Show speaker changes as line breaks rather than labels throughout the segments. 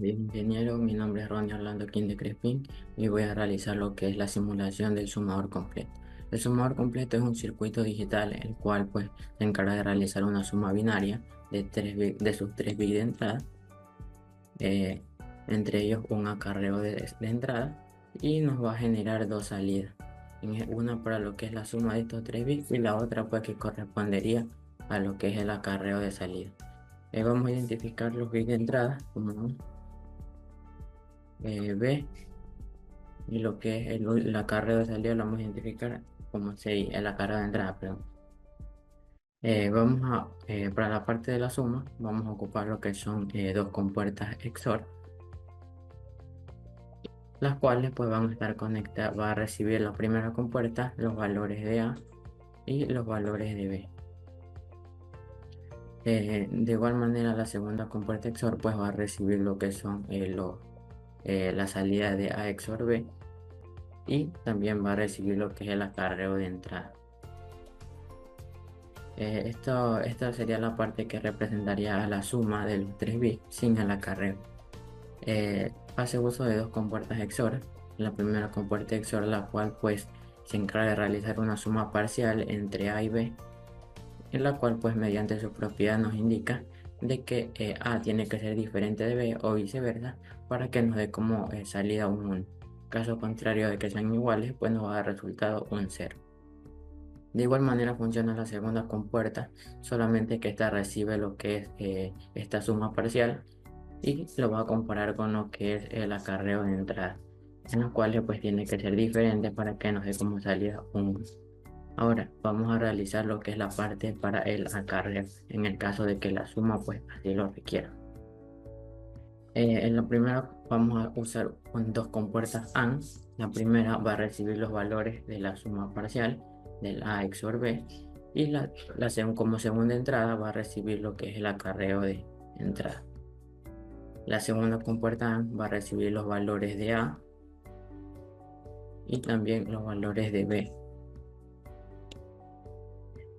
Bien, ingeniero, mi nombre es Ronnie Orlando Quinde Crespín y voy a realizar lo que es la simulación del sumador completo. El sumador completo es un circuito digital el cual pues se encarga de realizar una suma binaria de, de sus 3 bits de entrada, eh, entre ellos un acarreo de entrada, y nos va a generar dos salidas. Una para lo que es la suma de estos 3 bits y la otra pues que correspondería a lo que es el acarreo de salida. Vamos a identificar los bits de entrada como B, y lo que es el acarreo de salida lo vamos a identificar como CI, el acarreo de entrada, perdón. Para la parte de la suma, vamos a ocupar lo que son dos compuertas XOR, las cuales pues van a estar conectadas, va a recibir la primera compuerta los valores de A y los valores de B. De igual manera, la segunda compuerta XOR pues va a recibir lo que son la salida de A XOR B, y también va a recibir lo que es el acarreo de entrada. Esta sería la parte que representaría la suma de los 3 bits sin el acarreo. Hace uso de dos compuertas XOR. La primera compuerta XOR, la cual pues se encarga de realizar una suma parcial entre A y B, en la cual pues mediante su propiedad nos indica de que A tiene que ser diferente de B o viceversa para que nos dé como salida un 1. Caso contrario de que sean iguales, pues nos va a dar resultado un 0. De igual manera funciona la segunda compuerta, solamente que esta recibe lo que es esta suma parcial y lo va a comparar con lo que es el acarreo de entrada, en los cuales pues tiene que ser diferente para que nos dé como salida un. Ahora vamos a realizar lo que es la parte para el acarreo, en el caso de que la suma pues así lo requiera. En la primera vamos a usar dos compuertas AND. La primera va a recibir los valores de la suma parcial del A XOR B, y como segunda entrada va a recibir lo que es el acarreo de entrada. La segunda compuerta AND va a recibir los valores de A y también los valores de B.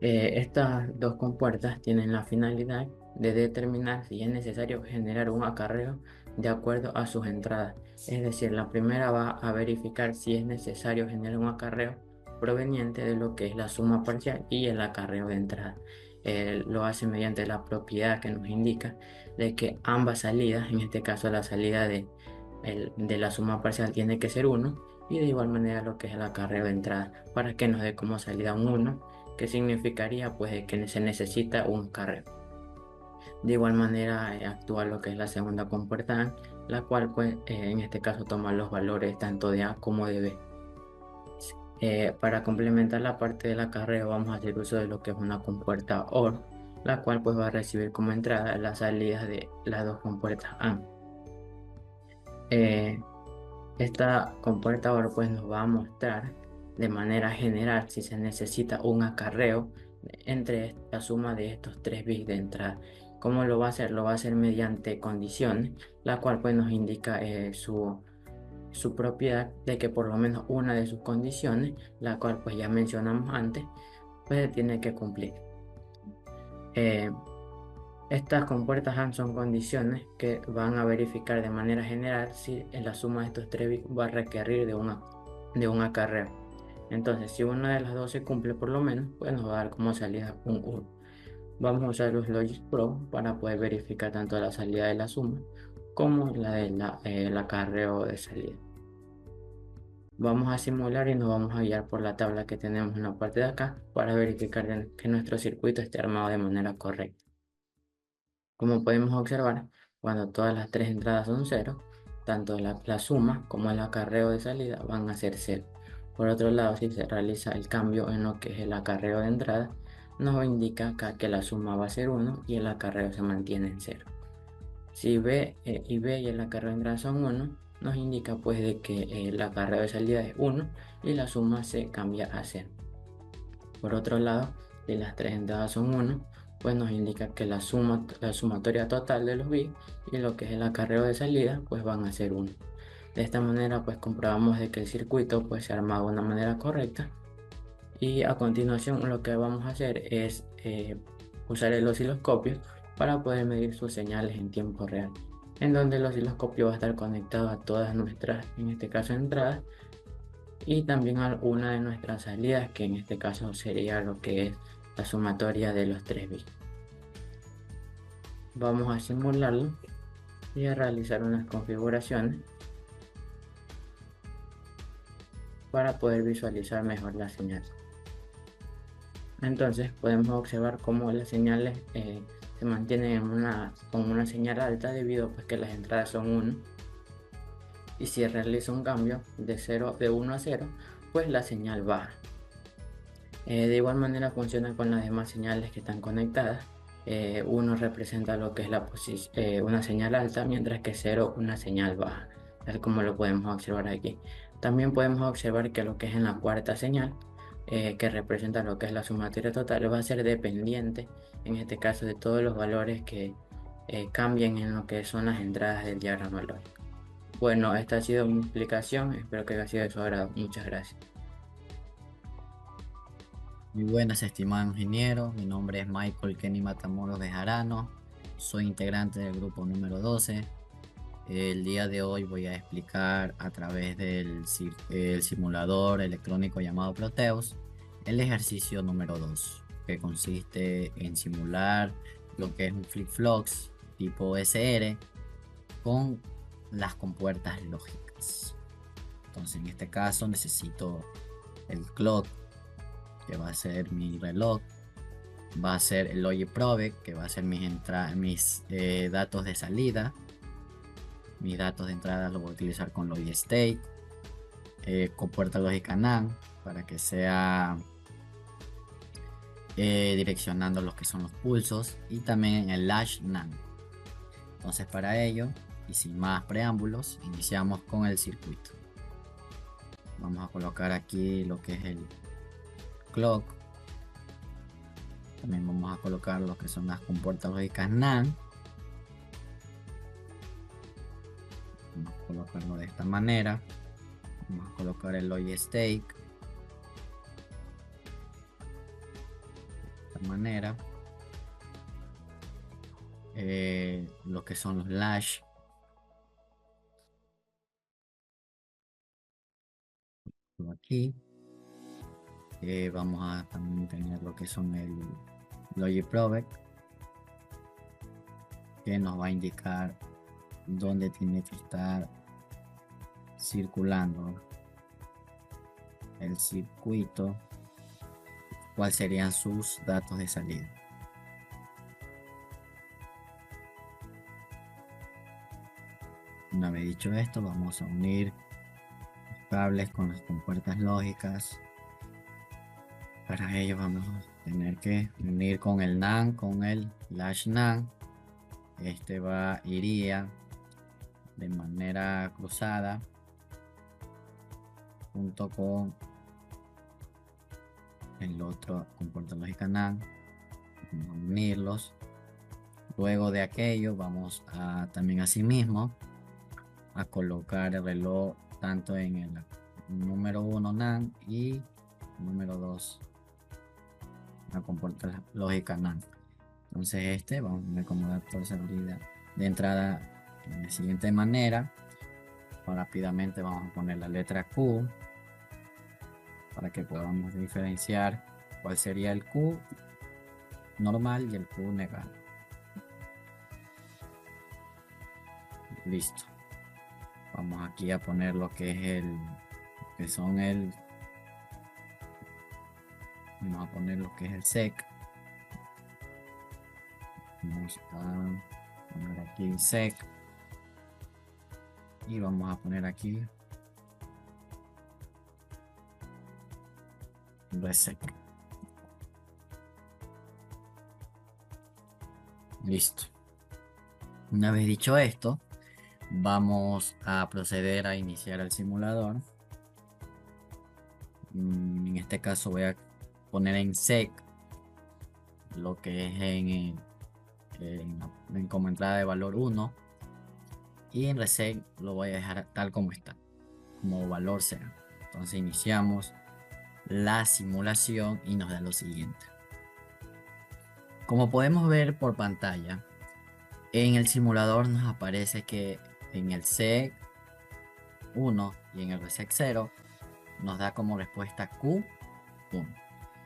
Estas dos compuertas tienen la finalidad de determinar si es necesario generar un acarreo de acuerdo a sus entradas. Es decir, la primera va a verificar si es necesario generar un acarreo proveniente de lo que es la suma parcial y el acarreo de entrada. Lo hace mediante la propiedad que nos indica de que ambas salidas, en este caso la salida de la suma parcial tiene que ser 1, y de igual manera lo que es el acarreo de entrada, para que nos dé como salida un 1, que significaría pues de que se necesita un acarreo. De igual manera actúa lo que es la segunda compuerta, la cual pues en este caso toma los valores tanto de A como de B. Para complementar la parte del acarreo vamos a hacer uso de lo que es una compuerta OR, la cual pues va a recibir como entrada las salidas de las dos compuertas AND. Eh, Esta compuerta OR pues nos va a mostrar de manera general si se necesita un acarreo entre la suma de estos 3 bits de entrada. ¿Cómo lo va a hacer? Lo va a hacer mediante condiciones, la cual pues nos indica su propiedad de que por lo menos una de sus condiciones, la cual pues ya mencionamos antes, pues tiene que cumplir. Eh, Estas compuertas AND son condiciones que van a verificar de manera general si en la suma de estos 3 bits va a requerir de un acarreo. Entonces, si una de las dos se cumple por lo menos, pues nos va a dar como salida un 1. Vamos a usar los Logic Pro para poder verificar tanto la salida de la suma como el acarreo de salida. Vamos a simular y nos vamos a guiar por la tabla que tenemos en la parte de acá para verificar que nuestro circuito esté armado de manera correcta. Como podemos observar, cuando todas las 3 entradas son 0, tanto la suma como el acarreo de salida van a ser 0. Por otro lado, si se realiza el cambio en lo que es el acarreo de entrada, nos indica acá que la suma va a ser 1 y el acarreo se mantiene en 0. Si B y el acarreo de entrada son 1, nos indica pues de que el acarreo de salida es 1 y la suma se cambia a 0. Por otro lado, si las 3 entradas son 1, pues nos indica que la sumatoria total de los bits y lo que es el acarreo de salida pues van a ser 1. De esta manera pues comprobamos de que el circuito pues se arma de una manera correcta, y a continuación lo que vamos a hacer es usar el osciloscopio para poder medir sus señales en tiempo real. en donde el osciloscopio va a estar conectado a todas nuestras, en este caso, entradas y también a una de nuestras salidas, que en este caso sería lo que es la sumatoria de los 3 bits. Vamos a simularlo y a realizar unas configuraciones para poder visualizar mejor la señal. Entonces podemos observar cómo las señales se mantienen con una señal alta debido a que las entradas son 1, y si realizo un cambio de 1 a 0, pues la señal baja. De igual manera funciona con las demás señales que están conectadas. 1 representa lo que es una señal alta, mientras que 0 una señal baja, tal como lo podemos observar aquí. También podemos observar que lo que es en la cuarta señal, que representa lo que es la sumatoria total, va a ser dependiente, en este caso, de todos los valores que cambien en lo que son las entradas del diagrama lógico. Bueno, esta ha sido mi explicación, espero que haya sido de su agrado. Muchas gracias.
Muy buenas, estimado ingeniero. Mi nombre es Michael Kenny Matamoros Bejarano. Soy integrante del grupo número 12. El día de hoy voy a explicar a través el simulador electrónico llamado Proteus el ejercicio número 2, que consiste en simular lo que es un flip-flops tipo SR con las compuertas lógicas. Entonces, en este caso necesito el clock, que va a ser mi reloj, va a ser el Logic Probe, que va a ser mis datos de salida. Mis datos de entrada los voy a utilizar con Logic State, con puerta lógica NAND, para que sea direccionando lo que son los pulsos, y también el latch NAND. Entonces, para ello, y sin más preámbulos, iniciamos con el circuito. Vamos a colocar aquí lo que es el clock. También vamos a colocar lo que son las compuertas lógicas NAND. Vamos a colocarlo de esta manera. Vamos a colocar el Logic Stake de esta manera. Lo que son los latch. Aquí. Vamos a también tener lo que son el Logic Probe, que nos va a indicar dónde tiene que estar circulando el circuito, cuáles serían sus datos de salida. Una vez dicho esto, vamos a unir los cables con las compuertas lógicas. Para ello vamos a tener que unir con el NAND, con el latch NAND. Este iría de manera cruzada junto con el otro compuerta lógica NAND. Vamos a unirlos. Luego de aquello vamos a también asimismo a colocar el reloj tanto en el número 1 NAND y número 2 la compuerta lógica NAND. Entonces vamos a poner como dato de salida de entrada de la siguiente manera. Rápidamente vamos a poner la letra Q para que podamos diferenciar cuál sería el Q normal y el Q negado. Listo. Vamos aquí a poner lo que es vamos a poner lo que es el SEC. Vamos a poner aquí SEC y vamos a poner aquí RESEC. Listo. Una vez dicho esto, vamos a proceder a iniciar el simulador. En este caso voy a poner en SEC lo que es como entrada de valor 1, y en RESET lo voy a dejar tal como está, como valor 0. Entonces iniciamos la simulación y nos da lo siguiente. Como podemos ver por pantalla, En el simulador nos aparece que en el SEC 1 y en el RESEC 0 nos da como respuesta Q1.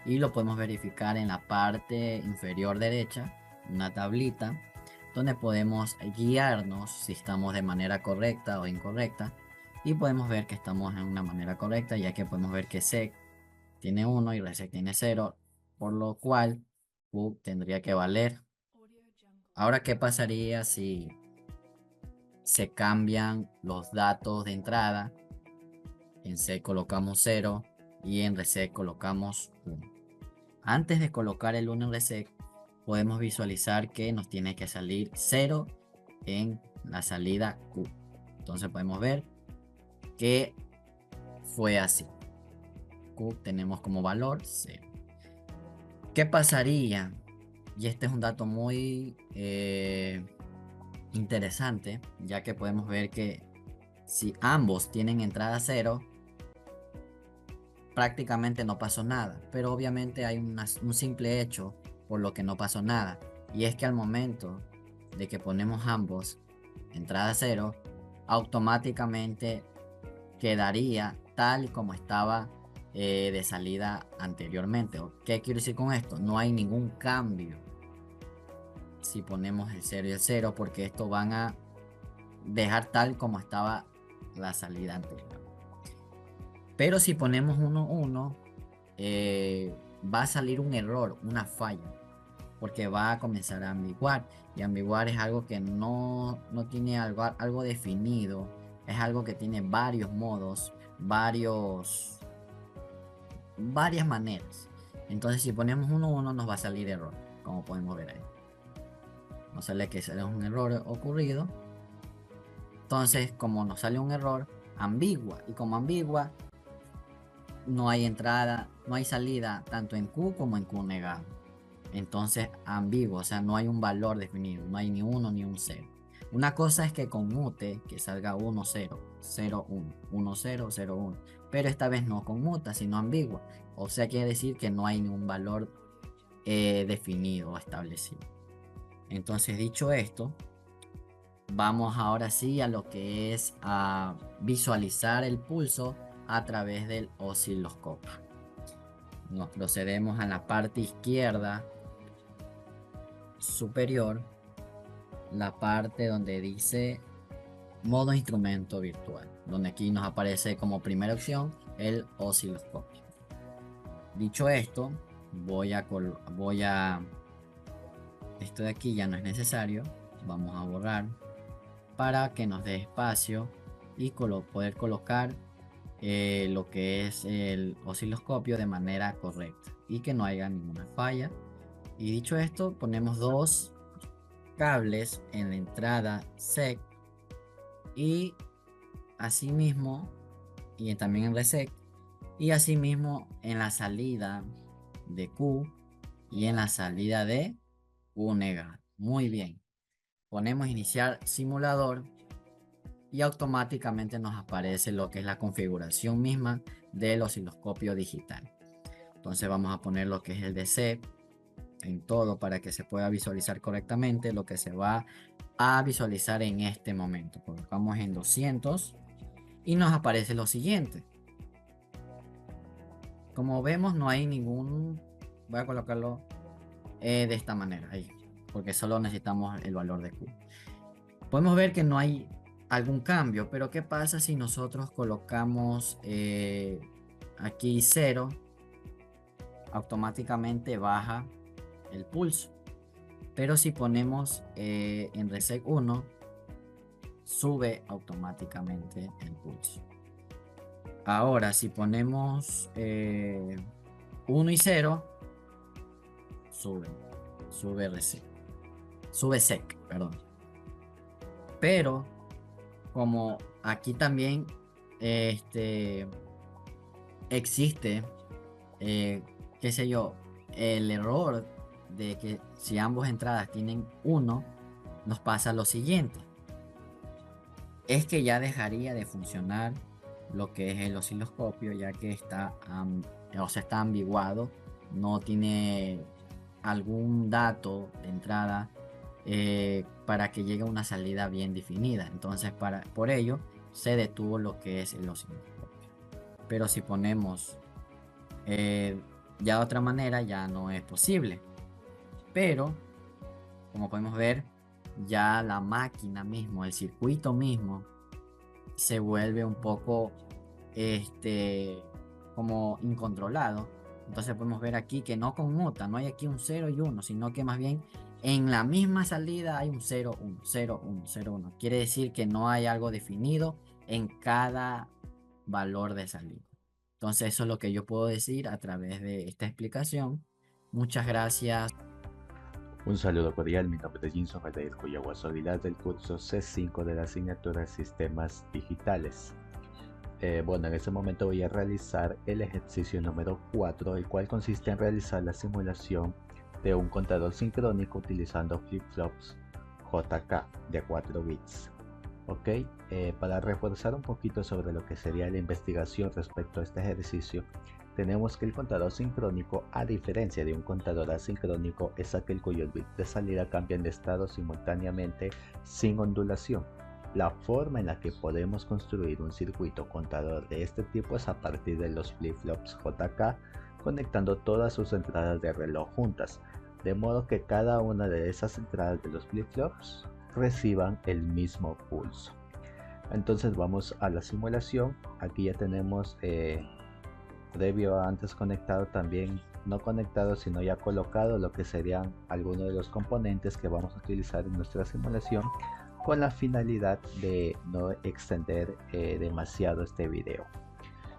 Y lo podemos verificar en la parte inferior derecha, una tablita, donde podemos guiarnos si estamos de manera correcta o incorrecta. Y podemos ver que estamos en una manera correcta, ya que podemos ver que SEC tiene 1 y RESEC tiene 0, por lo cual Q tendría que valer. Ahora, ¿qué pasaría si se cambian los datos de entrada? En SEC colocamos 0 y en RESEC colocamos 1. Antes de colocar el 1 en reset, podemos visualizar que nos tiene que salir 0 en la salida Q. Entonces podemos ver que fue así. Q tenemos como valor 0. ¿Qué pasaría? Y este es un dato muy interesante, ya que podemos ver que si ambos tienen entrada 0, prácticamente no pasó nada, pero obviamente hay un simple hecho por lo que no pasó nada, y es que al momento de que ponemos ambos entrada 0, automáticamente quedaría tal y como estaba de salida anteriormente. ¿Qué quiero decir con esto? No hay ningún cambio si ponemos el 0 y el 0, porque esto van a dejar tal como estaba la salida anterior. Pero si ponemos 1, 1, va a salir un error, una falla, porque va a comenzar a ambiguar. Y ambiguar es algo que no tiene algo definido, es algo que tiene varios modos, varias maneras. Entonces, si ponemos 1, 1, nos va a salir error, como podemos ver ahí. Nos sale que será un error ocurrido. Entonces, como nos sale un error, ambigua. Y como ambigua, no hay entrada, no hay salida tanto en Q como en Q negado. Entonces, ambiguo, o sea, no hay un valor definido, no hay ni 1 ni un 0. Una cosa es que conmute, que salga 1, 0, 0, 1, 1, 0, 0, 1. Pero esta vez no conmuta, sino ambigua. O sea, quiere decir que no hay ningún valor definido o establecido. Entonces, dicho esto, vamos ahora sí a lo que es a visualizar el pulso a través del osciloscopio. Nos procedemos a la parte izquierda superior, la parte donde dice modo instrumento virtual, donde aquí nos aparece como primera opción el osciloscopio. Dicho esto, esto de aquí ya no es necesario, vamos a borrar para que nos dé espacio y poder colocar lo que es el osciloscopio de manera correcta y que no haya ninguna falla. Y dicho esto, ponemos dos cables en la entrada SEC y asimismo, y también en RESEC, y asimismo en la salida de Q y en la salida de Q negado. Muy bien. Ponemos iniciar simulador y automáticamente nos aparece lo que es la configuración misma del osciloscopio digital. Entonces vamos a poner lo que es el DC en todo para que se pueda visualizar correctamente lo que se va a visualizar en este momento. Colocamos en 200 y nos aparece lo siguiente. Como vemos, no hay ningún, voy a colocarlo de esta manera ahí, porque solo necesitamos el valor de Q. Podemos ver que no hay algún cambio, pero ¿qué pasa si nosotros colocamos aquí 0? Automáticamente baja el pulso. Pero si ponemos en RESET 1, sube automáticamente el pulso. Ahora, si ponemos 1 y 0, sube RESET. Sube SEC, perdón. Pero, como aquí también existe, qué sé yo, el error de que si ambas entradas tienen 1, nos pasa lo siguiente. Es que ya dejaría de funcionar lo que es el osciloscopio, ya que está ambiguado, no tiene algún dato de entrada para que llegue a una salida bien definida. Entonces, por ello se detuvo lo que es el osciloscopio. Pero si ponemos ya de otra manera, ya no es posible. Pero, como podemos ver, ya la máquina mismo, el circuito mismo, se vuelve un poco como incontrolado. Entonces podemos ver aquí que no conmuta, no hay aquí un 0 y 1, sino que más bien en la misma salida hay un 0, 1, 0, 1, 0, 1. Quiere decir que no hay algo definido en cada valor de salida. Entonces eso es lo que yo puedo decir a través de esta explicación. Muchas gracias.
Un saludo cordial, mi nombre es Jinson Aldair Cuyaguas Aguilar del curso C5 de la asignatura Sistemas Digitales. Bueno, en este momento voy a realizar el ejercicio número 4, el cual consiste en realizar la simulación de un contador sincrónico utilizando flip-flops JK de 4 bits. Ok, para reforzar un poquito sobre lo que sería la investigación respecto a este ejercicio, tenemos que el contador sincrónico, a diferencia de un contador asincrónico, es aquel cuyos bits de salida cambian de estado simultáneamente sin ondulación. La forma en la que podemos construir un circuito contador de este tipo es a partir de los flip-flops JK, conectando todas sus entradas de reloj juntas, de modo que cada una de esas entradas de los flip-flops reciban el mismo pulso. Entonces vamos a la simulación. Aquí ya tenemos previo a antes conectado, también no conectado sino ya colocado lo que serían algunos de los componentes que vamos a utilizar en nuestra simulación, con la finalidad de no extender demasiado este video.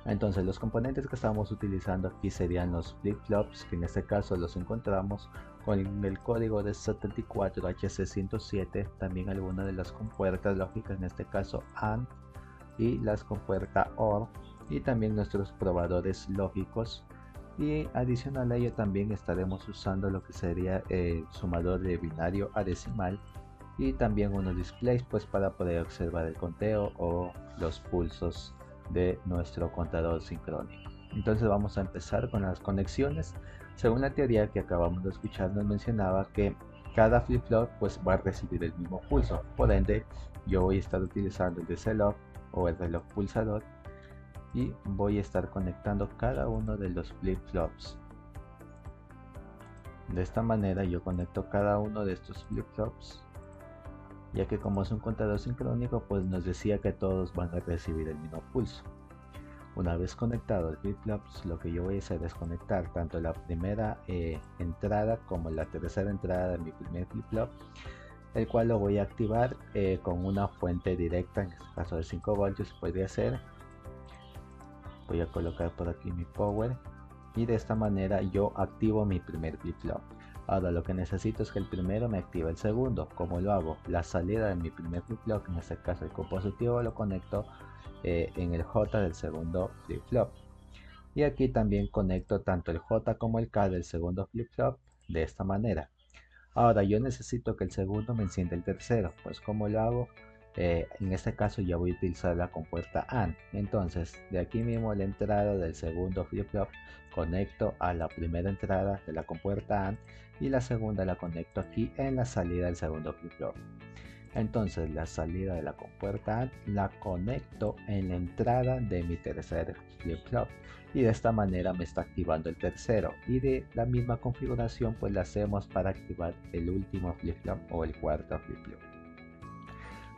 Entonces los componentes que estamos utilizando aquí serían los flip-flops, que en este caso los encontramos con el código de 74HC107, también algunas de las compuertas lógicas, en este caso AND, y las compuertas OR, y también nuestros probadores lógicos. Y adicional a ello también estaremos usando lo que sería el sumador de binario a decimal, y también unos displays pues para poder observar el conteo o los pulsos de nuestro contador sincrónico. Entonces vamos a empezar con las conexiones. Según la teoría que acabamos de escuchar, nos mencionaba que cada flip-flop pues va a recibir el mismo pulso. Por ende, yo voy a estar utilizando el DCLOG o el reloj pulsador y voy a estar conectando cada uno de los flip-flops. De esta manera yo conecto cada uno de estos flip-flops, ya que como es un contador sincrónico pues nos decía que todos van a recibir el mismo pulso. Una vez conectado el flip-flops, lo que yo voy a hacer es conectar tanto la primera entrada como la tercera entrada de mi primer flip-flop, el cual lo voy a activar con una fuente directa, en este caso de 5 voltios podría ser. Voy a colocar por aquí mi power y de esta manera yo activo mi primer flip-flop. Ahora lo que necesito es que el primero me active el segundo. ¿Cómo lo hago? La salida de mi primer flip-flop, en este caso el Q positivo, lo conecto en el J del segundo flip-flop. Y aquí también conecto tanto el J como el K del segundo flip-flop de esta manera. Ahora yo necesito que el segundo me encienda el tercero. Pues ¿cómo lo hago? En este caso ya voy a utilizar la compuerta AND. Entonces de aquí mismo la entrada del segundo flip-flop conecto a la primera entrada de la compuerta AND y la segunda la conecto aquí en la salida del segundo flip-flop. Entonces la salida de la compuerta AND la conecto en la entrada de mi tercer flip-flop y de esta manera me está activando el tercero, y de la misma configuración pues la hacemos para activar el último flip-flop o el cuarto flip-flop.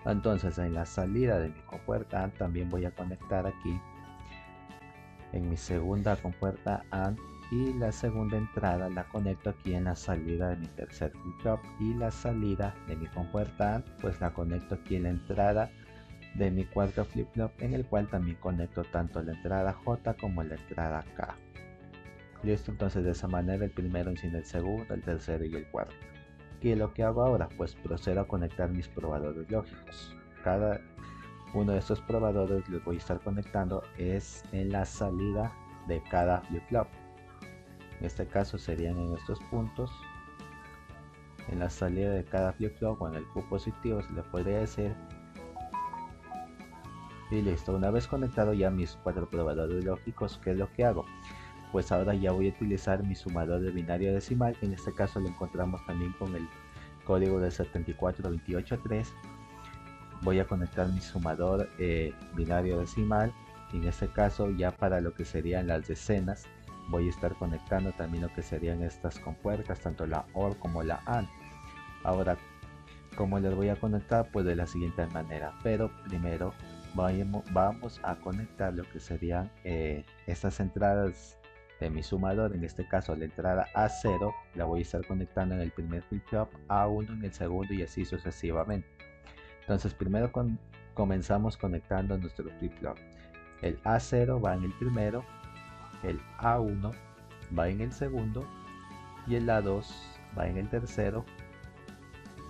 Entonces en la salida de mi compuerta AND también voy a conectar aquí en mi segunda compuerta AND, y la segunda entrada la conecto aquí en la salida de mi tercer flip-flop, y la salida de mi compuerta AND pues la conecto aquí en la entrada de mi cuarto flip-flop, en el cual también conecto tanto la entrada J como la entrada K. Listo, entonces de esa manera el primero enciende el segundo, el tercero y el cuarto. ¿Qué es lo que hago ahora? Pues procedo a conectar mis probadores lógicos. Cada uno de estos probadores los voy a estar conectando es en la salida de cada flip-flop. En este caso serían en estos puntos, en la salida de cada flip-flop o en el Q positivo se le podría decir. Y listo, una vez conectado ya mis 4 probadores lógicos, ¿qué es lo que hago? Pues ahora ya voy a utilizar mi sumador de binario decimal, que en este caso lo encontramos también con código de 74283, voy a conectar mi sumador binario decimal. Y en este caso, ya para lo que serían las decenas, voy a estar conectando también lo que serían estas compuertas, tanto la OR como la AND. Ahora, ¿cómo les voy a conectar? Pues de la siguiente manera, pero primero vamos a conectar lo que serían estas entradas de mi sumador. En este caso, la entrada A0 la voy a estar conectando en el primer flip-flop, A1 en el segundo y así sucesivamente. Entonces primero comenzamos conectando nuestro flip-flop. El A0 va en el primero, el A1 va en el segundo y el A2 va en el tercero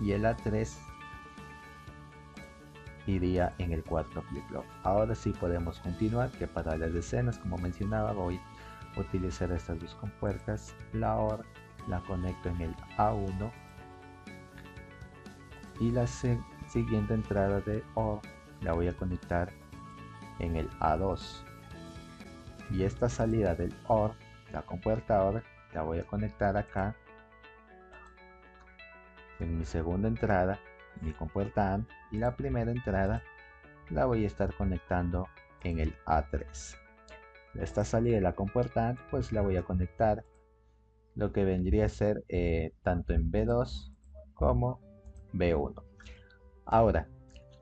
y el A3 iría en el cuarto flip-flop. Ahora sí podemos continuar, que para las decenas, como mencionaba, voy a utilizar estas dos compuertas. La OR la conecto en el A1 y la siguiente entrada de OR la voy a conectar en el A2, y esta salida del OR, la compuerta OR, la voy a conectar acá en mi segunda entrada, mi compuerta AND, y la primera entrada la voy a estar conectando en el A3. Esta salida de la compuerta AND pues la voy a conectar lo que vendría a ser tanto en B2 como B1. Ahora,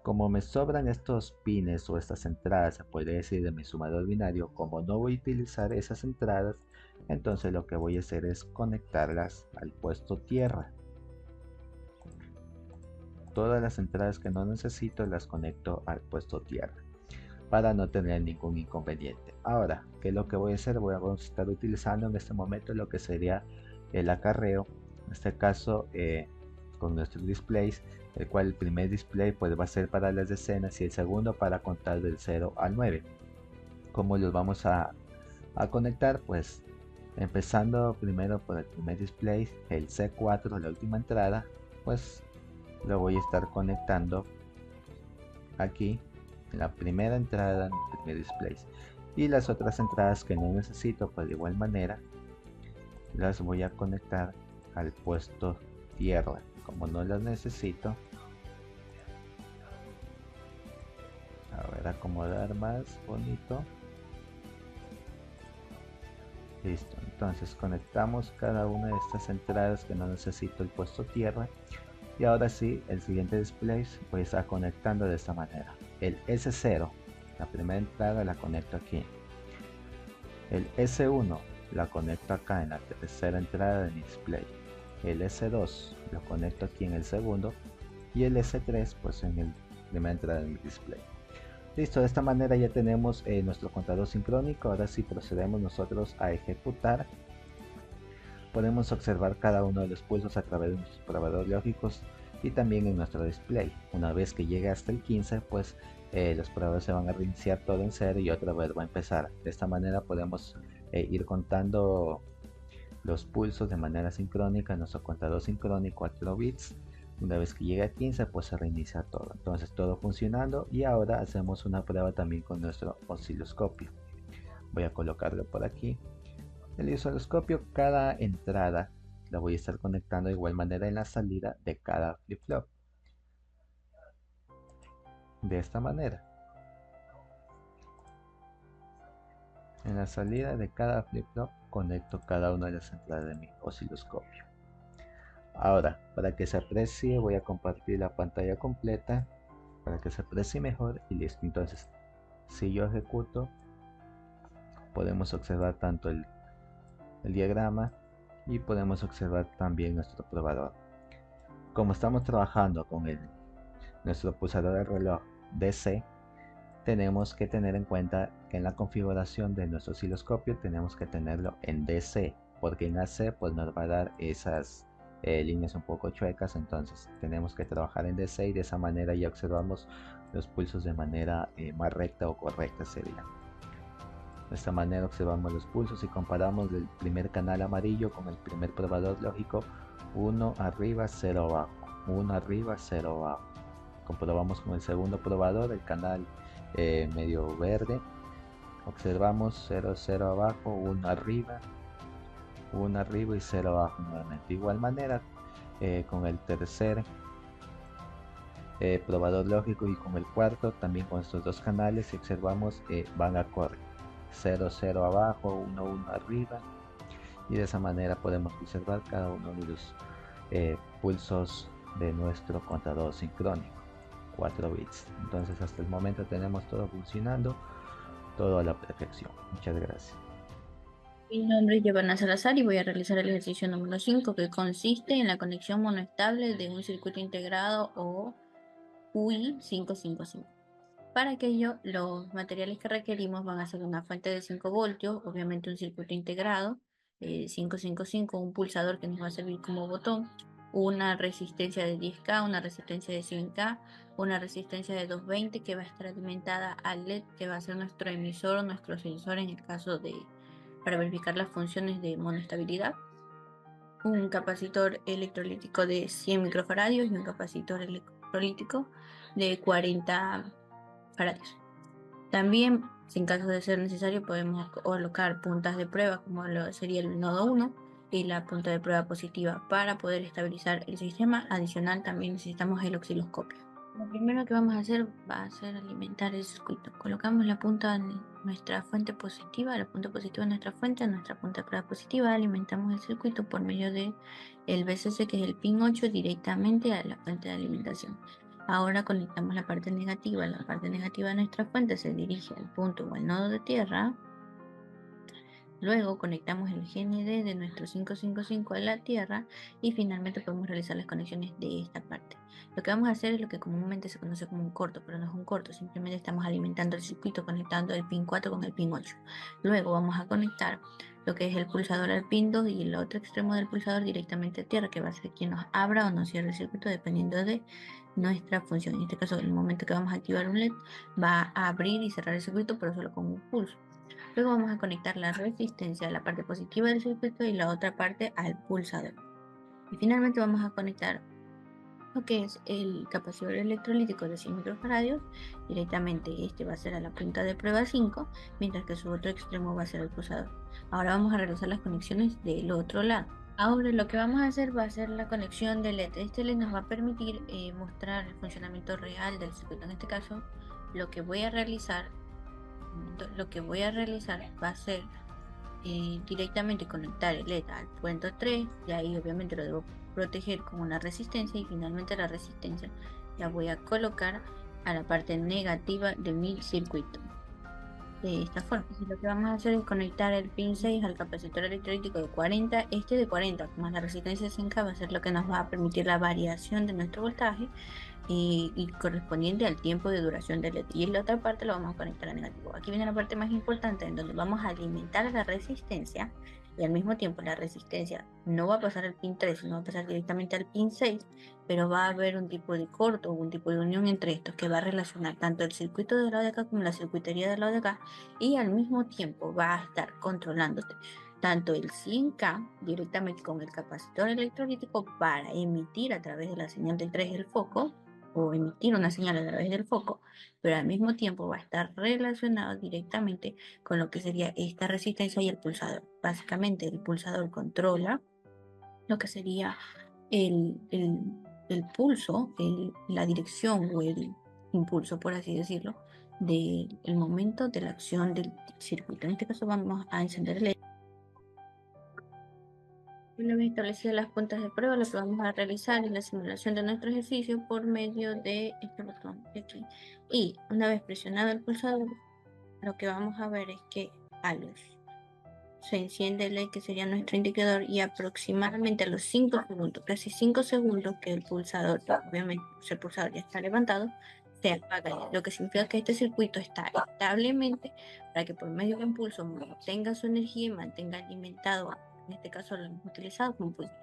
como me sobran estos pines o estas entradas, se puede decir, de mi sumador binario, como no voy a utilizar esas entradas, entonces lo que voy a hacer es conectarlas al puesto tierra. Todas las entradas que no necesito las conecto al puesto tierra para no tener ningún inconveniente. Ahora, ¿qué es lo que voy a hacer? Voy a estar utilizando en este momento lo que sería el acarreo, en este caso con nuestros displays, el cual el primer display pues va a ser para las decenas y el segundo para contar del 0 al 9. ¿Cómo los vamos a conectar? Pues empezando primero por el primer display, el C4, la última entrada, pues lo voy a estar conectando aquí en la primera entrada en el primer display, y las otras entradas que no necesito pues de igual manera las voy a conectar al puesto tierra. Como no las necesito, a ver, acomodar más bonito. Listo, entonces conectamos cada una de estas entradas que no necesito el puesto tierra. Y ahora sí, el siguiente display voy a estar conectando de esta manera. El S0, la primera entrada, la conecto aquí. El S1 la conecto acá en la tercera entrada de mi display. El S2 lo conecto aquí en el segundo. Y el S3 pues en la primera entrada de mi display. Listo, de esta manera ya tenemos nuestro contador sincrónico. Ahora sí procedemos nosotros a ejecutar. Podemos observar cada uno de los pulsos a través de nuestros probadores lógicos y también en nuestro display. Una vez que llegue hasta el 15, pues los probadores se van a reiniciar todo en 0 y otra vez va a empezar. De esta manera podemos ir contando los pulsos de manera sincrónica en nuestro contador sincrónico a 4 bits. Una vez que llegue a 15, pues se reinicia todo. Entonces todo funcionando, y ahora hacemos una prueba también con nuestro osciloscopio. Voy a colocarlo por aquí. El osciloscopio, cada entrada la voy a estar conectando de igual manera en la salida de cada flip-flop. De esta manera. En la salida de cada flip-flop conecto cada una de las entradas de mi osciloscopio. Ahora, para que se aprecie, voy a compartir la pantalla completa para que se aprecie mejor y listo. Entonces, si yo ejecuto, podemos observar tanto el diagrama y podemos observar también nuestro probador. Como estamos trabajando con nuestro pulsador de reloj DC, tenemos que tener en cuenta que en la configuración de nuestro osciloscopio tenemos que tenerlo en DC, porque en AC pues nos va a dar esas líneas un poco chuecas. Entonces tenemos que trabajar en DC y de esa manera ya observamos los pulsos de manera más recta o correcta sería. De esta manera observamos los pulsos y comparamos el primer canal amarillo con el primer probador lógico, 1 arriba, 0 abajo, 1 arriba, 0 abajo. Comprobamos con el segundo probador, el canal medio verde, observamos 0, 0 abajo, 1 arriba y 0 abajo nuevamente. De igual manera con el tercer probador lógico y con el cuarto también con estos dos canales, si observamos, van acorde, 0 0 abajo, 1 1 arriba, y de esa manera podemos observar cada uno de los pulsos de nuestro contador sincrónico, 4 bits. Entonces hasta el momento tenemos todo funcionando, todo a la perfección. Muchas gracias.
Mi nombre es Giovanna Salazar y voy a realizar el ejercicio número 5, que consiste en la conexión monoestable de un circuito integrado o UI 555. Para aquello, los materiales que requerimos van a ser una fuente de 5 voltios, obviamente un circuito integrado, 555, un pulsador que nos va a servir como botón, una resistencia de 10K, una resistencia de 100K, una resistencia de 220 que va a estar alimentada al LED, que va a ser nuestro emisor o nuestro sensor en el caso de para verificar las funciones de monoestabilidad, un capacitor electrolítico de 100 microfaradios y un capacitor electrolítico de 40 faradios. También, si en caso de ser necesario, podemos colocar puntas de prueba, como sería el nodo 1 y la punta de prueba positiva, para poder estabilizar el sistema. Adicional, también necesitamos el osciloscopio. Lo primero que vamos a hacer va a ser alimentar el circuito. Colocamos la punta en nuestra fuente positiva, la punta positiva de nuestra fuente, en nuestra punta de prueba positiva, alimentamos el circuito por medio de el VCC, que es el pin 8, directamente a la fuente de alimentación. Ahora conectamos la parte negativa. La parte negativa de nuestra fuente se dirige al punto o al nodo de tierra. Luego conectamos el GND de nuestro 555 a la tierra y finalmente podemos realizar las conexiones de esta parte. Lo que vamos a hacer es lo que comúnmente se conoce como un corto, pero no es un corto, simplemente estamos alimentando el circuito conectando el pin 4 con el pin 8. Luego vamos a conectar lo que es el pulsador al pin 2 y el otro extremo del pulsador directamente a tierra, que va a ser quien nos abra o nos cierre el circuito dependiendo de nuestra función. En este caso, en el momento que vamos a activar un LED, va a abrir y cerrar el circuito, pero solo con un pulso. Luego vamos a conectar la resistencia a la parte positiva del circuito y la otra parte al pulsador. Y finalmente vamos a conectar lo que es el capacitor electrolítico de 100 microfaradios. Directamente este va a ser a la punta de prueba 5, mientras que su otro extremo va a ser el pulsador. Ahora vamos a realizar las conexiones del otro lado. Ahora lo que vamos a hacer va a ser la conexión del LED. Este LED nos va a permitir mostrar el funcionamiento real del circuito. En este caso, lo que voy a realizar va a ser directamente conectar el LED al puerto 3, y ahí obviamente lo debo proteger con una resistencia, y finalmente la resistencia la voy a colocar a la parte negativa de mi circuito. De esta forma, y lo que vamos a hacer es conectar el pin 6 al capacitor electrolítico de 40, este de 40 más la resistencia de 100K va a ser lo que nos va a permitir la variación de nuestro voltaje y correspondiente al tiempo de duración del LED. Y en la otra parte lo vamos a conectar a negativo. Aquí viene la parte más importante, en donde vamos a alimentar la resistencia, y al mismo tiempo la resistencia no va a pasar al pin 3, sino va a pasar directamente al pin 6, pero va a haber un tipo de corto o un tipo de unión entre estos que va a relacionar tanto el circuito del lado de acá como la circuitería del lado de acá, y al mismo tiempo va a estar controlándote tanto el 100K directamente con el capacitor electrolítico para emitir a través de la señal del 3 del foco, o emitir una señal a través del foco, pero al mismo tiempo va a estar relacionado directamente con lo que sería esta resistencia y el pulsador. Básicamente el pulsador controla lo que sería el pulso, la dirección o el impulso, por así decirlo, del momento de la acción del circuito. En este caso vamos a encender el. Una vez establecidas las puntas de prueba, lo que vamos a realizar es la simulación de nuestro ejercicio por medio de este botón de aquí. Y una vez presionado el pulsador, lo que vamos a ver es que a los se enciende el LED, que sería nuestro indicador, y aproximadamente a los 5 segundos, casi 5 segundos que el pulsador, obviamente el pulsador ya está levantado, se apaga, lo que significa que este circuito está establemente para que por medio de impulso mantenga su energía y mantenga alimentado. En este caso lo hemos utilizado como pulso.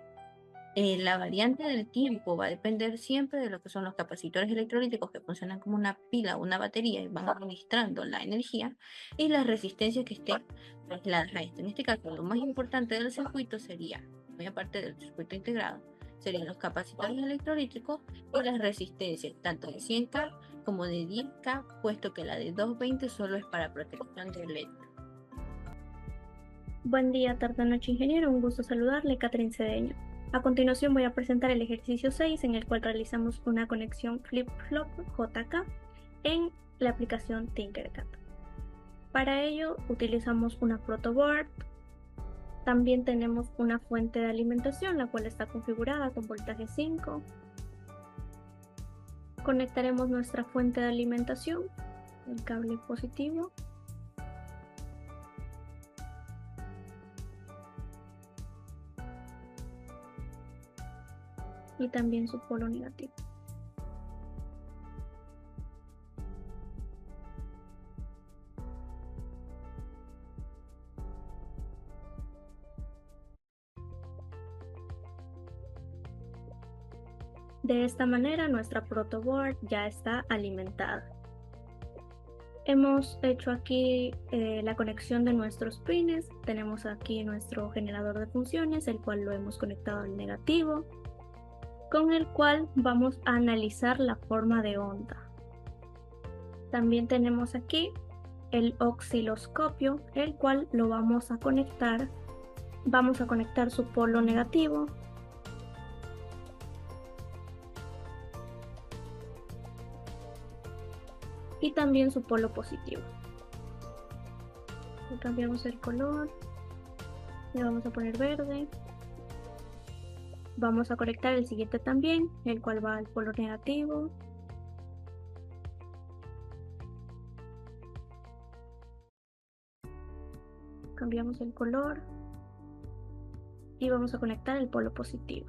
La variante del tiempo va a depender siempre de lo que son los capacitores electrolíticos, que funcionan como una pila o una batería y van administrando la energía, y las resistencias que estén trasladadas a esto. En este caso, lo más importante del circuito sería, muy aparte del circuito integrado, serían los capacitores electrolíticos y las resistencias, tanto de 100K como de 10K, puesto que la de 220 solo es para protección del LED.
Buen día, tarde, noche, ingeniero. Un gusto saludarle, Catherine Cedeño. A continuación voy a presentar el ejercicio 6 en el cual realizamos una conexión flip-flop JK en la aplicación Tinkercad. Para ello utilizamos una protoboard. También tenemos una fuente de alimentación, la cual está configurada con voltaje 5. Conectaremos nuestra fuente de alimentación, el cable positivo. Y también su polo negativo. De esta manera nuestra protoboard ya está alimentada. Hemos hecho aquí la conexión de nuestros pines. Tenemos aquí nuestro generador de funciones, el cual lo hemos conectado al negativo, con el cual vamos a analizar la forma de onda. También tenemos aquí el osciloscopio, el cual lo vamos a conectar. Vamos a conectar su polo negativo y también su polo positivo. Le cambiamos el color, le vamos a poner verde. Vamos a conectar el siguiente también, el cual va al polo negativo. Cambiamos el color y vamos a conectar el polo positivo.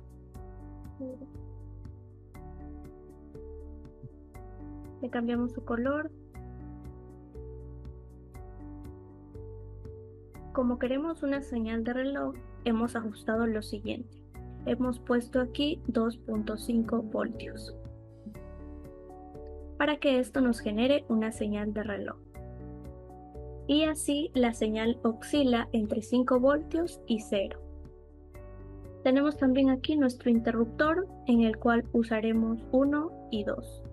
Le cambiamos su color. Como queremos una señal de reloj, hemos ajustado lo siguiente. Hemos puesto aquí 2.5 voltios para que esto nos genere una señal de reloj. Y así la señal oscila entre 5 voltios y 0. Tenemos también aquí nuestro interruptor, en el cual usaremos 1 y 2.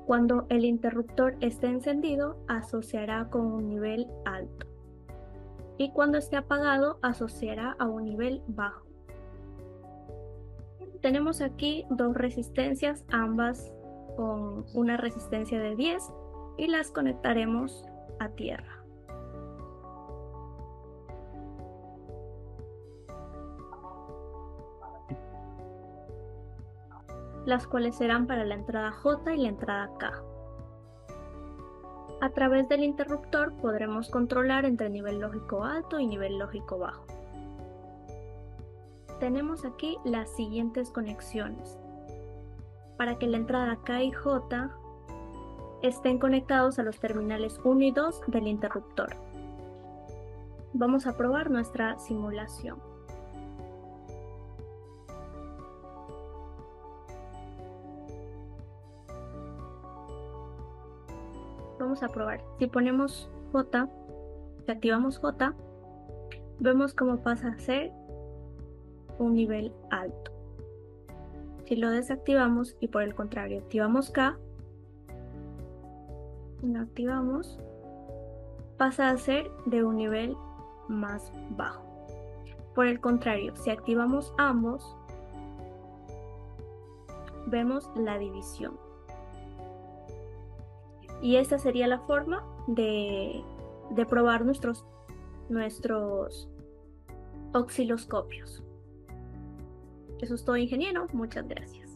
Cuando el interruptor esté encendido, asociará con un nivel alto. Y cuando esté apagado, asociará a un nivel bajo. Tenemos aquí dos resistencias, ambas con una resistencia de 10, y las conectaremos a tierra. Las cuales serán para la entrada J y la entrada K. A través del interruptor podremos controlar entre nivel lógico alto y nivel lógico bajo. Tenemos aquí las siguientes conexiones. Para que la entrada K y J estén conectados a los terminales 1 y 2 del interruptor. Vamos a probar nuestra simulación. Vamos a probar. Si ponemos J, si activamos J, vemos cómo pasa a ser un nivel alto. Si lo desactivamos y por el contrario activamos K, lo activamos, pasa a ser de un nivel más bajo. Por el contrario, si activamos ambos, vemos la división. Y esta sería la forma de probar nuestros osciloscopios. Eso es todo, ingeniero. Muchas gracias.